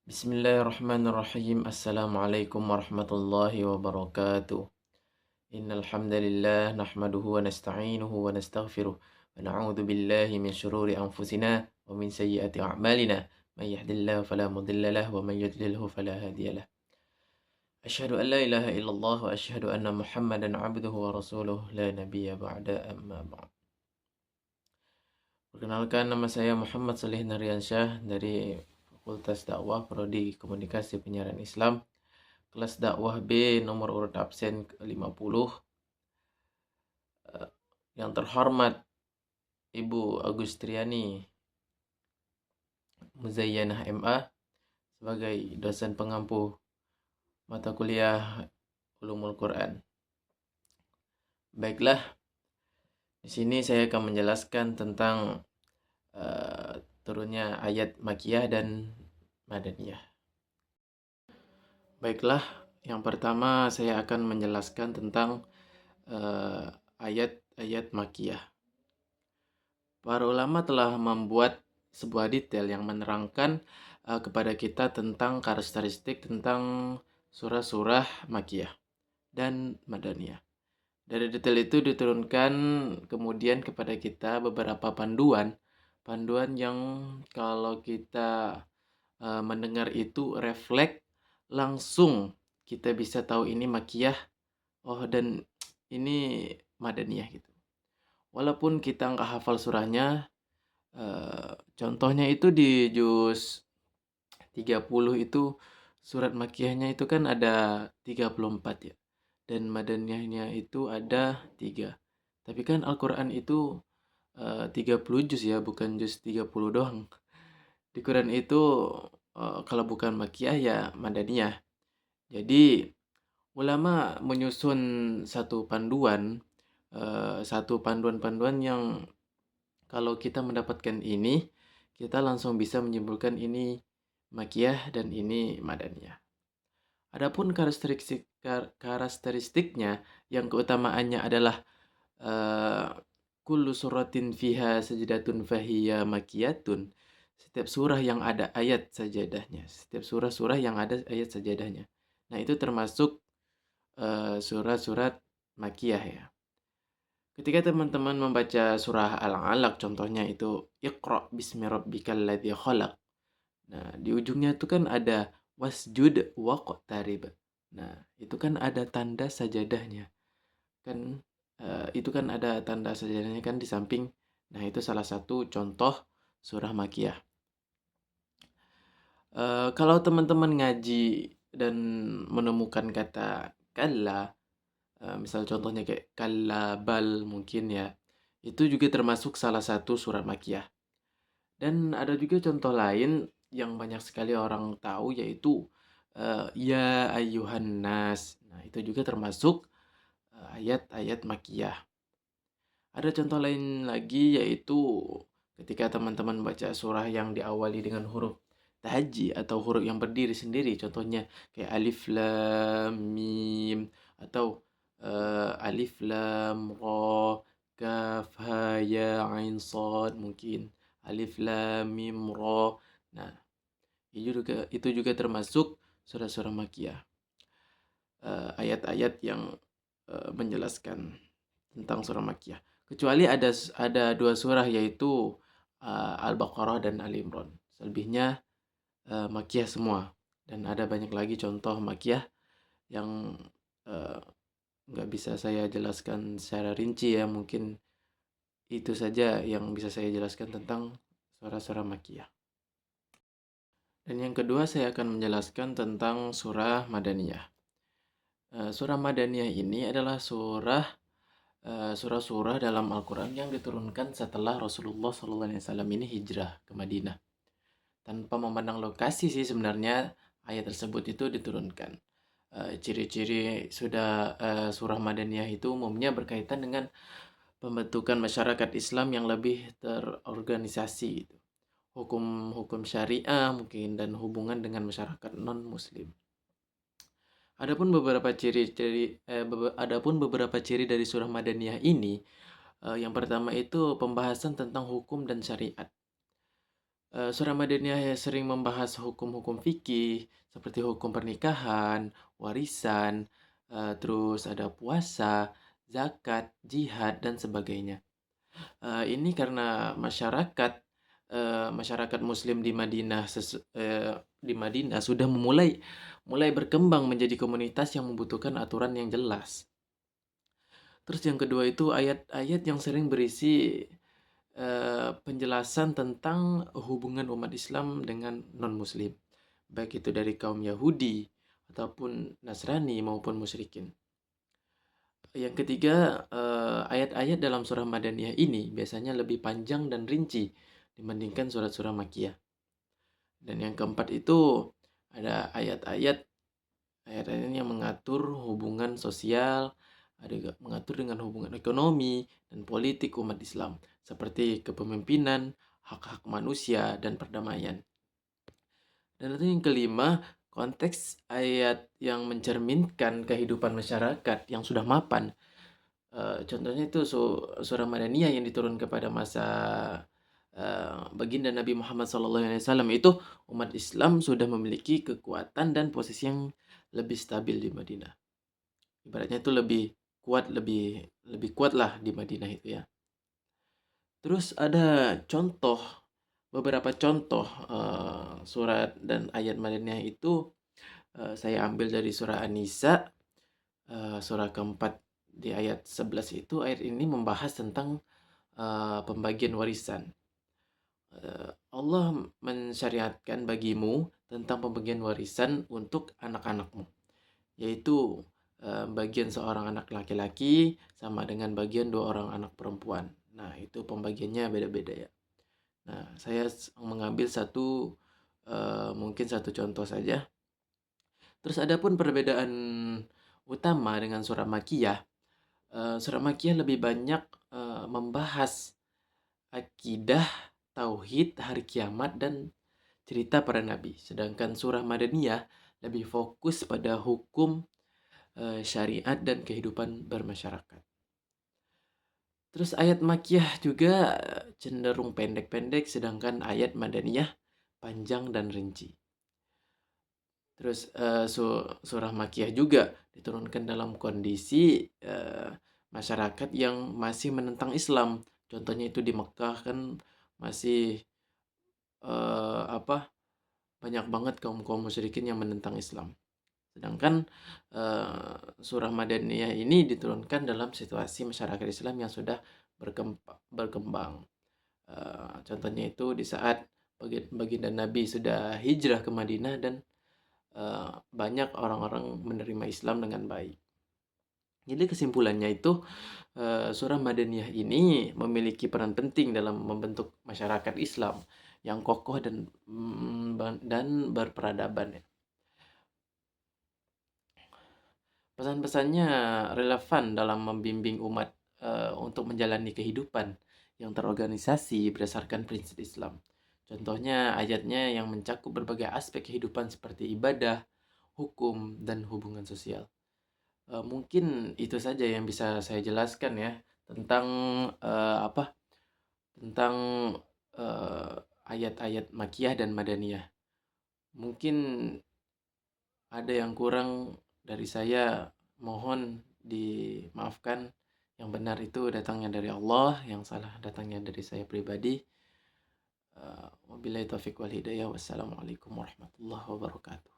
Bismillahirrahmanirrahim. Assalamualaikum warahmatullahi wabarakatuh. Innal hamdalillah nahmaduhu wa nasta'inuhu wa nastaghfiruh wa na'udzu billahi min shururi anfusina wa min sayyiati a'malina. May yahdihillahu fala mudilla lahu wa may yudlilhu fala hadiya lahu. Asyhadu an la ilaha illallah wa asyhadu anna Muhammadan 'abduhu wa rasuluh la nabiyya ba'da amma ba'd. Perkenalkan, nama saya Muhammad Salih Nariansyah dari Fakultas Dakwah Prodi Komunikasi Penyiaran Islam, kelas dakwah B, nomor urut absen ke-50. Yang terhormat Ibu Agustriani Muzayyanah MA sebagai dosen pengampu mata kuliah Ulumul Quran. Baiklah, di sini saya akan menjelaskan tentang turunnya ayat Makkiyah dan Madaniyah. Baiklah, yang pertama saya akan menjelaskan tentang ayat-ayat Makkiyah. Para ulama telah membuat sebuah detail yang menerangkan kepada kita tentang karakteristik tentang surah-surah Makkiyah dan Madaniyah. Dari detail itu diturunkan kemudian kepada kita beberapa panduan yang kalau kita mendengar itu refleks langsung kita bisa tahu ini Makkiyah, dan ini Madaniyah gitu. Walaupun kita nggak hafal surahnya, contohnya itu di juz 30 itu surat Makkiyahnya itu kan ada 34 ya. Dan Madaniyahnya itu ada 3. Tapi kan Al-Quran itu 30 juz ya, bukan juz 30 doang. Di Quran itu kalau bukan Makkiyah ya Madaniyah. Jadi ulama menyusun satu panduan yang kalau kita mendapatkan ini, kita langsung bisa menyimpulkan ini Makkiyah dan ini Madaniyah. Adapun karakteristiknya yang keutamaannya adalah kullu suratin fiha sajdatun fahiya makkiyatun. Setiap surah yang ada ayat sajadahnya. Setiap surah-surah yang ada ayat sajadahnya. Nah, itu termasuk surat-surat Makkiyah ya. Ketika teman-teman membaca surah Al-Alaq contohnya itu Iqra bismi rabbikal ladzi khalaq. Nah, di ujungnya itu kan ada wasjud waqtarib. Nah, itu kan ada tanda sajadahnya. Kan itu kan ada tanda sajadahnya kan di samping. Nah, itu salah satu contoh surah Makkiyah. Kalau teman-teman ngaji dan menemukan kata kalla, misal contohnya kayak kalla bal mungkin ya, itu juga termasuk salah satu surat Makkiyah. Dan ada juga contoh lain yang banyak sekali orang tahu yaitu ya ayyuhan nas. Nah, itu juga termasuk ayat-ayat Makkiyah. Ada contoh lain lagi yaitu ketika teman-teman baca surah yang diawali dengan huruf tahajji atau huruf yang berdiri sendiri, contohnya kayak alif lam mim atau alif lam ra kaf ha ya ain sad mungkin alif lam mim ra. Nah, itu juga termasuk surah-surah Makkiyah. Ayat-ayat yang menjelaskan tentang surah Makkiyah. Kecuali ada 2 surah yaitu Al-Baqarah dan Ali Imran. Selebihnya Makkiyah semua. Dan ada banyak lagi contoh Makkiyah yang nggak bisa saya jelaskan secara rinci ya. Mungkin itu saja yang bisa saya jelaskan tentang surah-surah Makkiyah. Dan yang kedua saya akan menjelaskan tentang surah Madaniyah. Surah Madaniyah ini adalah surah-surah dalam Al-Quran yang diturunkan setelah Rasulullah SAW ini hijrah ke Madinah. Tanpa memandang lokasi sih sebenarnya ayat tersebut itu diturunkan. Ciri-ciri surah Madaniyah itu umumnya berkaitan dengan pembentukan masyarakat Islam yang lebih terorganisasi gitu. Hukum syariah mungkin dan hubungan dengan masyarakat non-muslim. Adapun beberapa ciri dari surah Madaniyah ini, yang pertama itu pembahasan tentang hukum dan syariat. Surah Madaniyah yang sering membahas hukum-hukum fikih seperti hukum pernikahan, warisan, terus ada puasa, zakat, jihad, dan sebagainya. Ini karena masyarakat muslim di Madinah sudah mulai berkembang menjadi komunitas yang membutuhkan aturan yang jelas. Terus yang kedua itu ayat-ayat yang sering berisi penjelasan tentang hubungan umat Islam dengan non-muslim, baik itu dari kaum Yahudi ataupun Nasrani maupun musyrikin. Yang ketiga, ayat-ayat dalam surah Madaniyah ini biasanya lebih panjang dan rinci dibandingkan surat-surah Makkiyah. Dan yang keempat itu ada ayat-ayat yang mengatur hubungan sosial, ada juga mengatur dengan hubungan ekonomi dan politik umat Islam, seperti kepemimpinan, hak-hak manusia, dan perdamaian. Dan itu yang kelima, konteks ayat yang mencerminkan kehidupan masyarakat yang sudah mapan. Contohnya itu surah Madaniyah yang diturun kepada masa baginda Nabi Muhammad SAW itu umat Islam sudah memiliki kekuatan dan posisi yang lebih stabil di Madinah. Ibaratnya itu lebih kuat lah di Madinah itu ya. Terus ada beberapa contoh surat dan ayat Madaniyah itu saya ambil dari surah An-Nisa, surah keempat di ayat 11 itu. Ayat ini membahas tentang pembagian warisan. Allah mensyariatkan bagimu tentang pembagian warisan untuk anak-anakmu, yaitu bagian seorang anak laki-laki sama dengan bagian dua orang anak perempuan. Nah, itu pembagiannya beda-beda ya. Nah, saya mengambil mungkin satu contoh saja. Terus ada pun perbedaan utama dengan surah Makkiyah. Surah Makkiyah lebih banyak membahas akidah, tauhid, hari kiamat, dan cerita para nabi. Sedangkan surah Madaniyah lebih fokus pada hukum, syariat, dan kehidupan bermasyarakat. Terus ayat Makkiyah juga cenderung pendek-pendek, sedangkan ayat Madaniyah panjang dan rinci. Terus surah Makkiyah juga diturunkan dalam kondisi masyarakat yang masih menentang Islam. Contohnya itu di Mekah kan masih banyak banget kaum-kaum musyrikin yang menentang Islam. Sedangkan surah Madaniyah ini diturunkan dalam situasi masyarakat Islam yang sudah berkembang. Contohnya itu di saat baginda Nabi sudah hijrah ke Madinah dan banyak orang-orang menerima Islam dengan baik. Jadi kesimpulannya itu surah Madaniyah ini memiliki peran penting dalam membentuk masyarakat Islam yang kokoh dan berperadaban ya. Pesan-pesannya relevan dalam membimbing umat untuk menjalani kehidupan yang terorganisasi berdasarkan prinsip Islam. Contohnya ayatnya yang mencakup berbagai aspek kehidupan seperti ibadah, hukum, dan hubungan sosial. Mungkin itu saja yang bisa saya jelaskan ya tentang tentang eh, ayat-ayat Makkiyah dan Madaniyah. Mungkin ada yang kurang dari saya, mohon dimaafkan. Yang benar itu datangnya dari Allah, yang salah datangnya dari saya pribadi. Wabillahi taufiq wal hidayah. Wassalamualaikum warahmatullahi wabarakatuh.